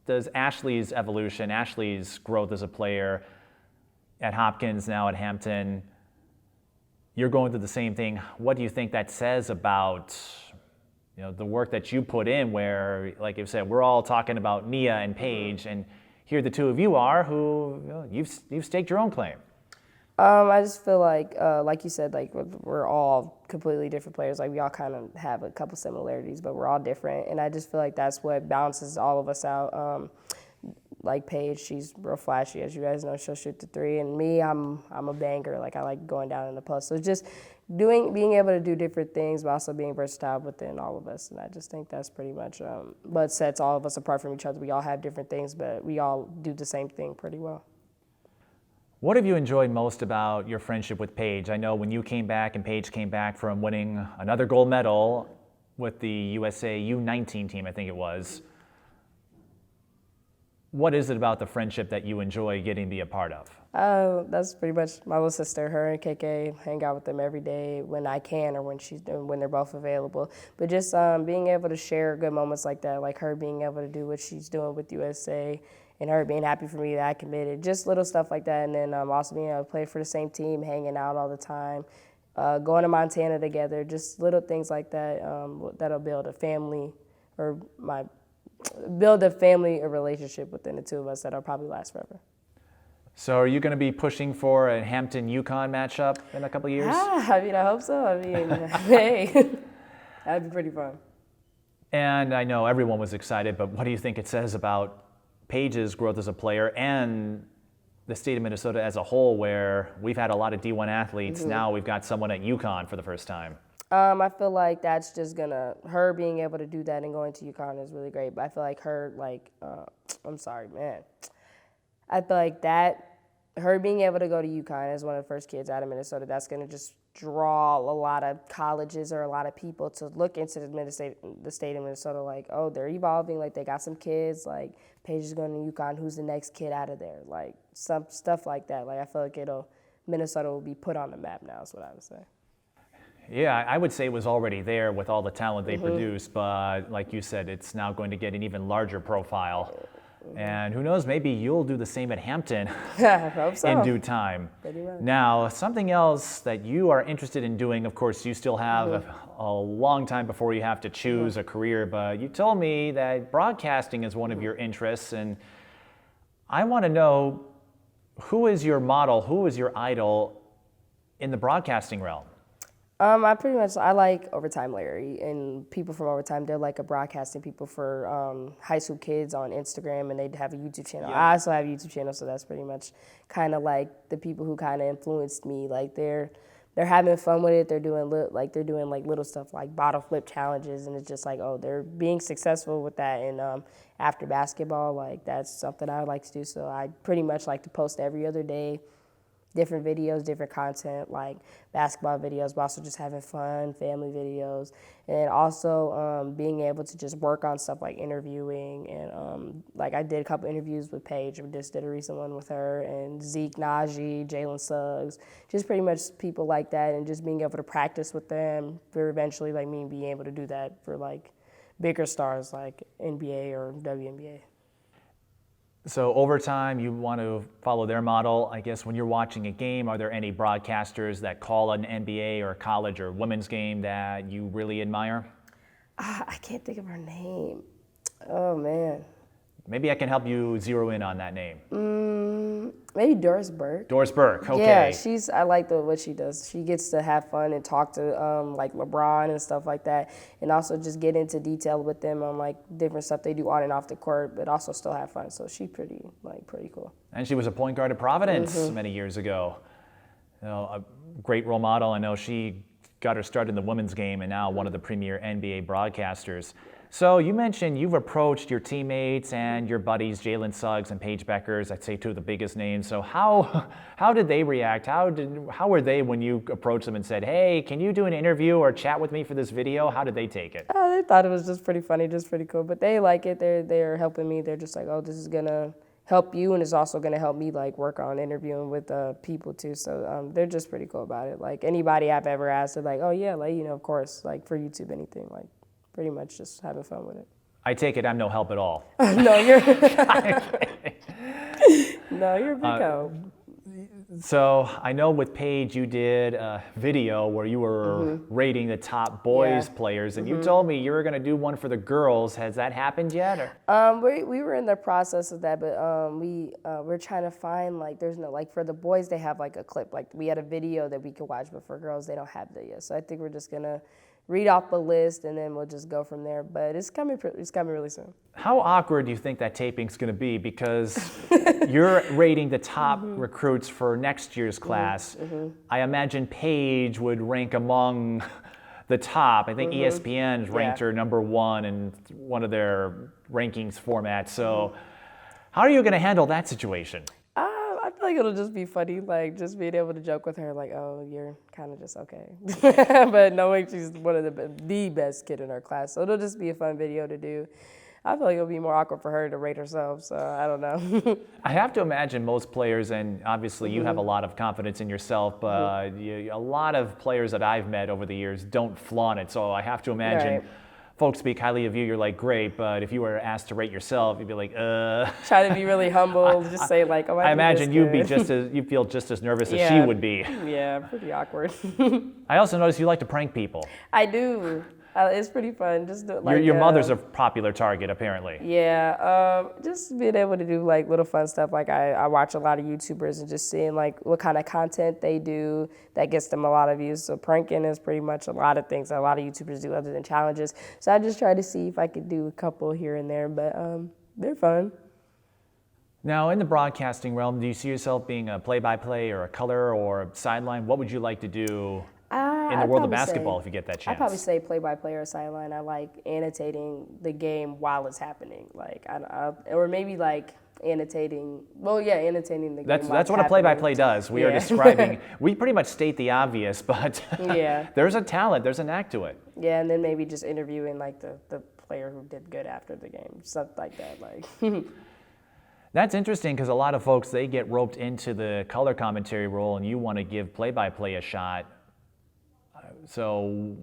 does Ashley's evolution, Ashley's growth as a player at Hopkins, now at Hampton, you're going through the same thing. What do you think that says about the work that you put in, where, like you said, we're all talking about Nia and Paige, and here the two of you are, who you've staked your own claim. I just feel like you said, like we're all completely different players. Like we all kind of have a couple similarities, but we're all different. And I just feel like that's what balances all of us out. Like Paige, she's real flashy, as you guys know. She'll shoot the three, and me, I'm a banger. Like I like going down in the post. So just being able to do different things, but also being versatile within all of us. And I just think that's pretty much what sets all of us apart from each other. We all have different things, but we all do the same thing pretty well. What have you enjoyed most about your friendship with Paige? I know when you came back and Paige came back from winning another gold medal with the USA U19 team, I think it was. What is it about the friendship that you enjoy getting to be a part of? That's pretty much my little sister. Her and KK, hang out with them every day when I can, or when they're both available. But just being able to share good moments like that, like her being able to do what she's doing with USA, and her being happy for me that I committed, just little stuff like that. And then also being able to play for the same team, hanging out all the time, going to Montana together, just little things like that that'll build a family, or a relationship within the two of us that'll probably last forever. So are you going to be pushing for a Hampton-UConn matchup in a couple of years? I hope so. Hey, that'd be pretty fun. And I know everyone was excited, but what do you think it says about Paige's growth as a player and the state of Minnesota as a whole, where we've had a lot of D1 athletes, mm-hmm. Now we've got someone at UConn for the first time? I feel like that's just her being able to do that and going to UConn is really great. But I feel like I'm sorry, man. I feel like her being able to go to UConn as one of the first kids out of Minnesota, that's gonna just draw a lot of colleges or a lot of people to look into the state of Minnesota, like, oh, they're evolving, like they got some kids, like Paige is going to UConn, who's the next kid out of there, like some stuff like that. Like I feel like Minnesota will be put on the map now, is what I would say. Yeah, I would say it was already there with all the talent they produced, but like you said, it's now going to get an even larger profile. And who knows, maybe you'll do the same at Hampton I hope so. in due time. Now, something else that you are interested in doing, of course, you still have a long time before you have to choose a career, but you told me that broadcasting is one of your interests, and I want to know, who is your model, who is your idol in the broadcasting realm? I like Overtime Larry and people from Overtime. They're like a broadcasting people for high school kids on Instagram, and they have a YouTube channel. Yeah. I also have a YouTube channel, so that's pretty much kind of like the people who kind of influenced me. Like they're having fun with it. They're doing little stuff like bottle flip challenges, and it's just like, oh, they're being successful with that. And after basketball, like that's something I would like to do. So I pretty much like to post every other day. Different videos, different content, like basketball videos, but also just having fun, family videos, and also being able to just work on stuff like interviewing. And like I did a couple interviews with Paige. I just did a recent one with her, and Zeke, Najee, Jalen Suggs, just pretty much people like that, and just being able to practice with them for eventually like me being able to do that for like bigger stars like NBA or WNBA. So Overtime, you want to follow their model. I guess when you're watching a game, are there any broadcasters that call an NBA or college or women's game that you really admire? I can't think of her name. Oh, man. Maybe I can help you zero in on that name. Maybe Doris Burke. Doris Burke, okay. Yeah, I like what she does. She gets to have fun and talk to like LeBron and stuff like that, and also just get into detail with them on like different stuff they do on and off the court, but also still have fun. So she's pretty cool. And she was a point guard at Providence many years ago. You know, a great role model. I know she got her start in the women's game and now one of the premier NBA broadcasters. So you mentioned you've approached your teammates and your buddies, Jalen Suggs and Paige Bueckers, I'd say two of the biggest names. So how did they react? How were they when you approached them and said, hey, can you do an interview or chat with me for this video? How did they take it? They thought it was just pretty funny, just pretty cool. But they like it. They're helping me. They're just like, oh, this is going to help you, and it's also going to help me like work on interviewing with people too. So they're just pretty cool about it. Like anybody I've ever asked, they're like, oh yeah, like, you know, of course, like for YouTube, anything, like pretty much just having fun with it. I take it I'm no help at all. No, you're no, you're a big help. So I know with Paige you did a video where you were rating the top boys players, and you told me you were going to do one for the girls. Has that happened yet? Or? We were in the process of that, but we're trying to find like there's no like for the boys they have like a clip, like we had a video that we could watch, but for girls they don't have that yet. So I think we're just gonna read off the list and then we'll just go from there. But it's coming really soon. How awkward do you think that taping's going to be? Because you're rating the top recruits for next year's class. I imagine Paige would rank among the top. I think ESPN's ranked her number one in one of their rankings formats. So how are you going to handle that situation? I feel like it'll just be funny, like just being able to joke with her, like, oh, you're kind of just okay. But knowing she's one of the best kid in her class. So it'll just be a fun video to do. I feel like it'll be more awkward for her to rate herself, so I don't know. I have to imagine most players, and obviously you have a lot of confidence in yourself, but a lot of players that I've met over the years don't flaunt it. So I have to imagine folks speak highly of you, you're like, great, but if you were asked to rate yourself, you'd be like, Try to be really humble, just say like, oh, I imagine you'd feel just as nervous as she would be. Yeah, pretty awkward. I also noticed you like to prank people. I do. It's pretty fun. Just do it like your mother's a popular target, apparently. Yeah, just being able to do like little fun stuff. Like I watch a lot of YouTubers and just seeing like what kind of content they do that gets them a lot of views. So pranking is pretty much a lot of things that a lot of YouTubers do other than challenges. So I just try to see if I could do a couple here and there, but they're fun. Now, in the broadcasting realm, do you see yourself being a play-by-play or a color or a sideline? What would you like to do in the world of basketball if you get that chance? I'd probably say play-by-play or sideline. I like annotating the game while it's happening. Like, or maybe like annotating. Well, yeah, annotating the game. That's what a play-by-play does. We are describing. We pretty much state the obvious, but Yeah. there's a talent, there's a knack to it. Yeah, and then maybe just interviewing like the player who did good after the game, stuff like that. Like. That's interesting because a lot of folks, they get roped into the color commentary role, and you want to give play-by-play a shot. So,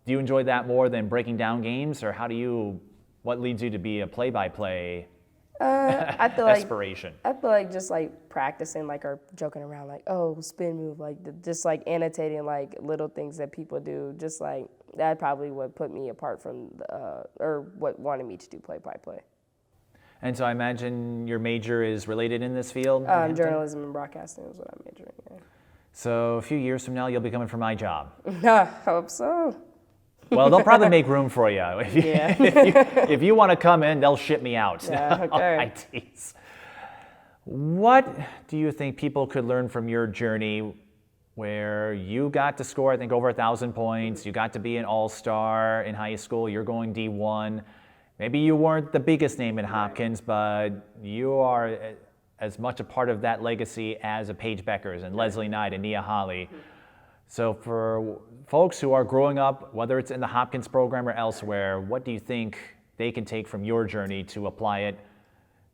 do you enjoy that more than breaking down games, or what leads you to be a play-by-play I feel aspiration? I feel like just like practicing, like, or joking around, like, oh, spin move, like just like annotating like little things that people do. Just like that probably would put me apart from or what wanted me to do play-by-play. And so I imagine your major is related in this field? Hampton? Journalism and broadcasting is what I'm majoring in. So a few years from now, you'll be coming for my job. I hope so. Well, they'll probably make room for you. Yeah. if you want to come in, they'll ship me out. Yeah, okay. I tease. What do you think people could learn from your journey where you got to score, I think, over 1,000 points, you got to be an all-star in high school, you're going D1. Maybe you weren't the biggest name in Hopkins, but you are as much a part of that legacy as a Paige Bueckers and Leslie Knight and Nia Holly. So for folks who are growing up, whether it's in the Hopkins program or elsewhere, what do you think they can take from your journey to apply it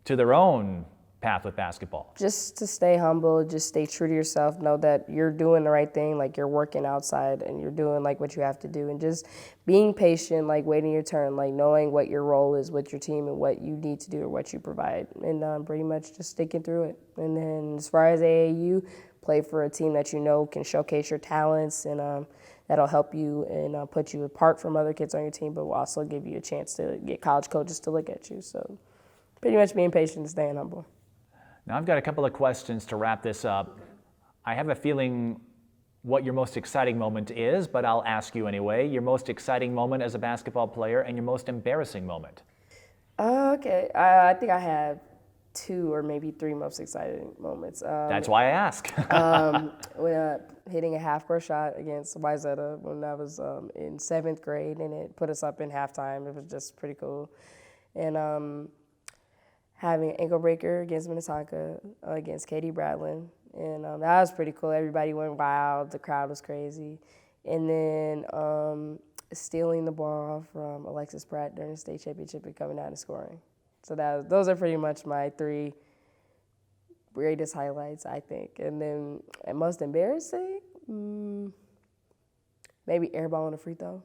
to their own path with basketball? Just to stay humble, just stay true to yourself, know that you're doing the right thing, like you're working outside and you're doing like what you have to do, and just being patient, like waiting your turn, like knowing what your role is with your team and what you need to do or what you provide, and pretty much just sticking through it. And then as far as AAU, play for a team that you know can showcase your talents, and that'll help you and put you apart from other kids on your team, but will also give you a chance to get college coaches to look at you. So pretty much being patient and staying humble. Now I've got a couple of questions to wrap this up. I have a feeling what your most exciting moment is, but I'll ask you anyway. Your most exciting moment as a basketball player and your most embarrassing moment. Okay, I think I have 2 or maybe 3 most exciting moments. That's why I ask. When hitting a half-court shot against Wyzetta when I was in 7th grade, and it put us up in halftime. It was just pretty cool. And having an ankle breaker against Minnetonka, against Katie Bradlin. And that was pretty cool. Everybody went wild. The crowd was crazy. And then stealing the ball from Alexis Pratt during the state championship and coming out and scoring. So those are pretty much my 3 greatest highlights, I think. And then most embarrassing, maybe airballing a free throw.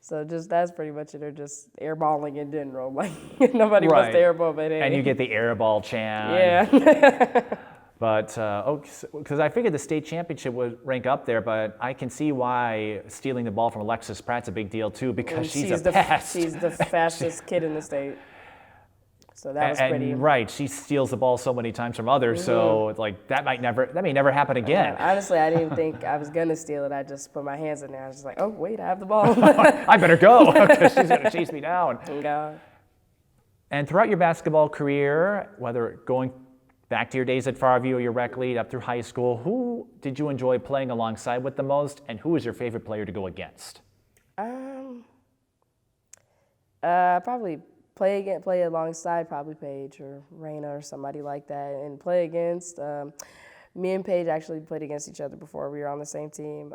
So that's pretty much it, or just airballing in general. Like nobody wants to airball, but hey. And you get the airball chant. Yeah. But, because I figured the state championship would rank up there, but I can see why stealing the ball from Alexis Pratt's a big deal too, because she's a pest. She's the fastest kid in the state. So that was pretty. Right, she steals the ball so many times from others, so like that may never happen again. Honestly, I didn't think I was gonna steal it. I just put my hands in there. I was just like, oh wait, I have the ball. I better go because she's gonna chase me down. God. And throughout your basketball career, whether going back to your days at Farview or your rec lead up through high school, who did you enjoy playing alongside with the most, and who was your favorite player to go against? Probably play alongside probably Paige or Raina or somebody like that, and play against. Me and Paige actually played against each other before. We were on the same team.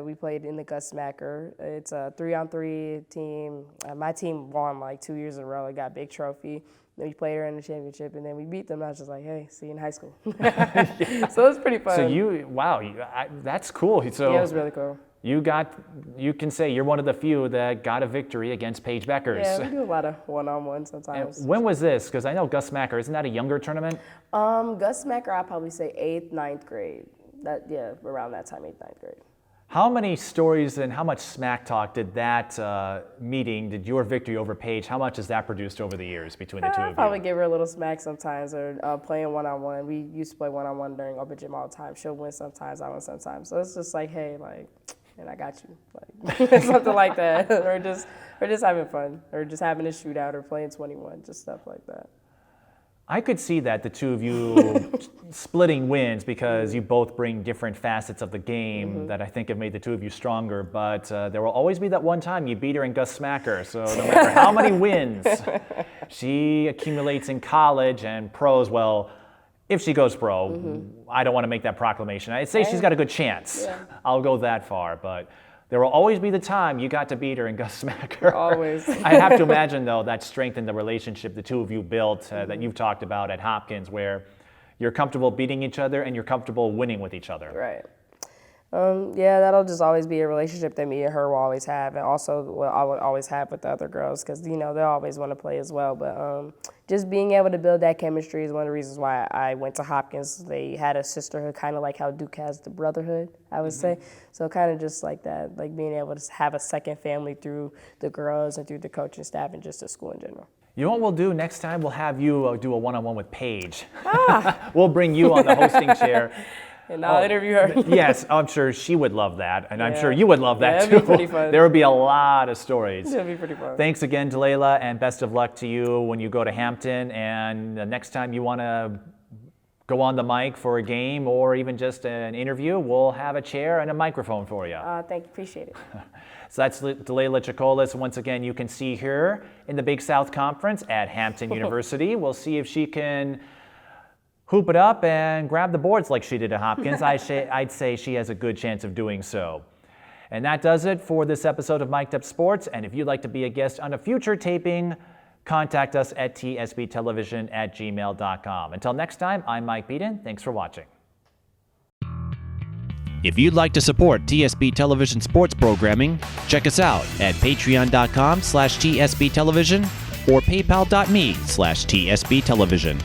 We played in the Gus Smacker. It's a 3-on-3 team. My team won like 2 years in a row. It got a big trophy. Then we played her in the championship, and then we beat them. I was just like, hey, see you in high school. So it was pretty fun. So that's cool. So yeah, it was really cool. You can say you're one of the few that got a victory against Paige Bueckers. Yeah, we do a lot of one-on-one sometimes. And when was this? Because I know Gus Smacker, isn't that a younger tournament? Gus Smacker, I'd probably say 8th, 9th grade. Around that time, 8th, 9th grade. How many stories and how much smack talk did that did your victory over Paige, how much has that produced over the years between the two of you? I probably give her a little smack sometimes, or playing one-on-one. We used to play one-on-one during open gym all the time. She'll win sometimes, I win sometimes. So it's just like, hey, like, and I got you, like something like that, or just having fun, or just having a shootout, or playing 21, just stuff like that. I could see that, the two of you splitting wins, because you both bring different facets of the game that I think have made the two of you stronger. But there will always be that one time you beat her and Gus smack her. So no matter how many wins she accumulates in college and pros, well, if she goes pro, I don't want to make that proclamation. I'd say she's got a good chance. Yeah. I'll go that far. But there will always be the time you got to beat her and Gus smack her. Always. I have to imagine, though, that strengthened the relationship the two of you built that you've talked about at Hopkins, where you're comfortable beating each other and you're comfortable winning with each other. Right. Yeah, that'll just always be a relationship that me and her will always have, and also what I would always have with the other girls, because they always want to play as well. But just being able to build that chemistry is one of the reasons why I went to Hopkins. They had a sisterhood, kind of like how Duke has the brotherhood, I would say. So kind of just like that, like being able to have a second family through the girls and through the coaching staff and just the school in general. You know what we'll do next time? We'll have you do a one-on-one with Paige. We'll bring you on the hosting chair. And I'll interview her. Yes, I'm sure she would love that, and I'm sure you would love that too. It'd be pretty fun. There would be a lot of stories. It'd be pretty fun. Thanks again, Dlayla, and best of luck to you when you go to Hampton. And the next time you want to go on the mic for a game or even just an interview, we'll have a chair and a microphone for you. Thank you, appreciate it. So that's Dlayla Chakolis. Once again, you can see her in the Big South Conference at Hampton University. We'll see if she can hoop it up and grab the boards like she did at Hopkins. I'd say she has a good chance of doing so. And that does it for this episode of Mic'd Up Sports. And if you'd like to be a guest on a future taping, contact us at tsbtelevision@gmail.com. Until next time, I'm Mike Beaton. Thanks for watching. If you'd like to support TSB Television sports programming, check us out at patreon.com/TSB Television or paypal.me/TSB Television.